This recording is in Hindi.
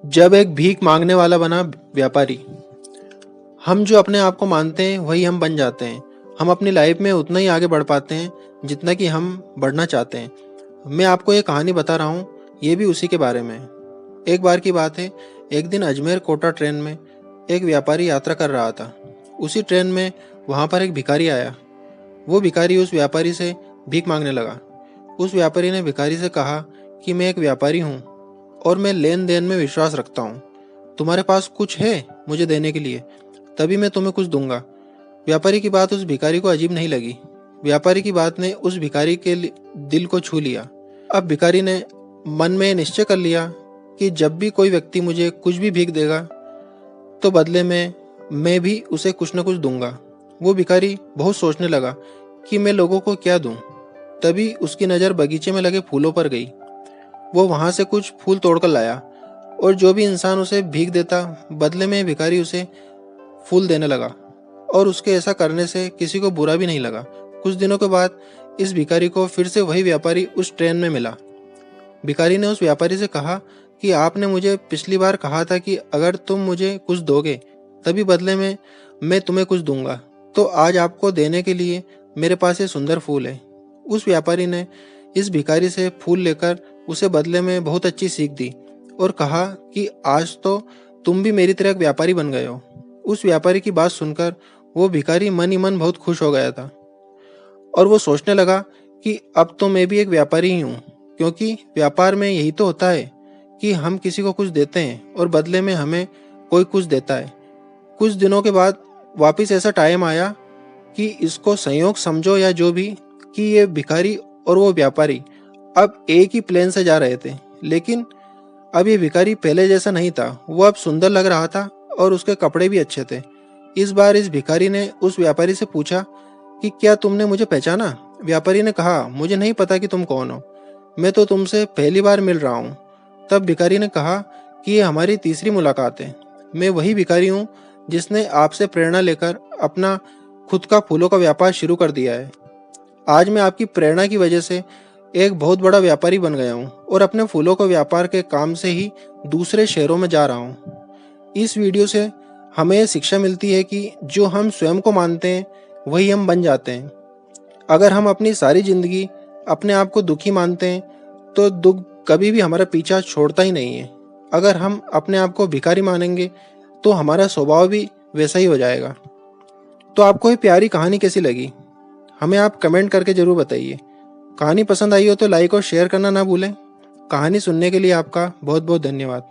जब एक भीख मांगने वाला बना व्यापारी। हम जो अपने आप को मानते हैं वही हम बन जाते हैं। हम अपनी लाइफ में उतना ही आगे बढ़ पाते हैं जितना कि हम बढ़ना चाहते हैं। मैं आपको एक कहानी बता रहा हूँ, ये भी उसी के बारे में है। एक बार की बात है, एक दिन अजमेर कोटा ट्रेन में एक व्यापारी यात्रा कर रहा था। उसी ट्रेन में वहाँ पर एक भिखारी आया। वो भिखारी उस व्यापारी से भीख मांगने लगा। उस व्यापारी ने भिखारी से कहा कि मैं एक व्यापारी हूँ और मैं लेन देन में विश्वास रखता हूँ। तुम्हारे पास कुछ है मुझे देने के लिए, तभी मैं तुम्हें कुछ दूंगा। व्यापारी की बात उस भिखारी को अजीब नहीं लगी। व्यापारी की बात ने उस भिखारी के दिल को छू लिया। अब भिखारी ने मन में निश्चय कर लिया कि जब भी कोई व्यक्ति मुझे कुछ भी भीख देगा तो बदले में मैं भी उसे कुछ न कुछ दूंगा। वो भिखारी बहुत सोचने लगा कि मैं लोगों को क्या दूं। तभी उसकी नज़र बगीचे में लगे फूलों पर गई। वो वहां से कुछ फूल तोड़कर लाया और जो भी इंसान उसे भीख देता बदले में भिखारी उसे फूल देने लगा और उसके ऐसा करने से किसी को बुरा भी नहीं लगा। कुछ दिनों के बाद इस भिखारी को फिर से वही व्यापारी उस ट्रेन में मिला। भिखारी ने उस व्यापारी से कहा कि आपने मुझे पिछली बार कहा था कि अगर तुम मुझे कुछ दोगे तभी बदले में मैं तुम्हें कुछ दूंगा, तो आज आपको देने के लिए मेरे पास ये सुंदर फूल है। उस व्यापारी ने इस भिखारी से फूल लेकर उसे बदले में बहुत अच्छी सीख दी और कहा कि आज तो तुम भी मेरी तरह एक व्यापारी बन गए हो। उस व्यापारी की बात सुनकर वो भिखारी मन ही मन बहुत खुश हो गया था और वो सोचने लगा कि अब तो मैं भी एक व्यापारी ही हूँ, क्योंकि व्यापार में यही तो होता है कि हम किसी को कुछ देते हैं और बदले में हमें कोई कुछ देता है। कुछ दिनों के बाद वापस ऐसा टाइम आया कि इसको संयोग समझो या जो भी, कि ये भिखारी और वो व्यापारी अब एक ही प्लेन से जा रहे थे। लेकिन अब ये भिखारी पहले जैसा नहीं था, वो अब सुंदर लग रहा था और उसके कपड़े भी अच्छे थे। इस बार इस भिखारी ने उस व्यापारी से पूछा कि क्या तुमने मुझे पहचाना? व्यापारी ने कहा, मुझे नहीं पता कि तुम कौन हो, मैं तो तुमसे पहली बार मिल रहा हूँ। तब भिखारी ने कहा कि ये हमारी तीसरी मुलाकात है। मैं वही भिखारी हूँ जिसने आपसे प्रेरणा लेकर अपना खुद का फूलों का व्यापार शुरू कर दिया है। आज मैं आपकी प्रेरणा की वजह से एक बहुत बड़ा व्यापारी बन गया हूँ और अपने फूलों के व्यापार के काम से ही दूसरे शहरों में जा रहा हूँ। इस वीडियो से हमें ये शिक्षा मिलती है कि जो हम स्वयं को मानते हैं वही हम बन जाते हैं। अगर हम अपनी सारी जिंदगी अपने आप को दुखी मानते हैं तो दुख कभी भी हमारा पीछा छोड़ता ही नहीं है। अगर हम अपने आप को भिखारी मानेंगे तो हमारा स्वभाव भी वैसा ही हो जाएगा। तो आपको ये प्यारी कहानी कैसी लगी, हमें आप कमेंट करके जरूर बताइए। कहानी पसंद आई हो तो लाइक और शेयर करना ना भूलें। कहानी सुनने के लिए आपका बहुत बहुत धन्यवाद।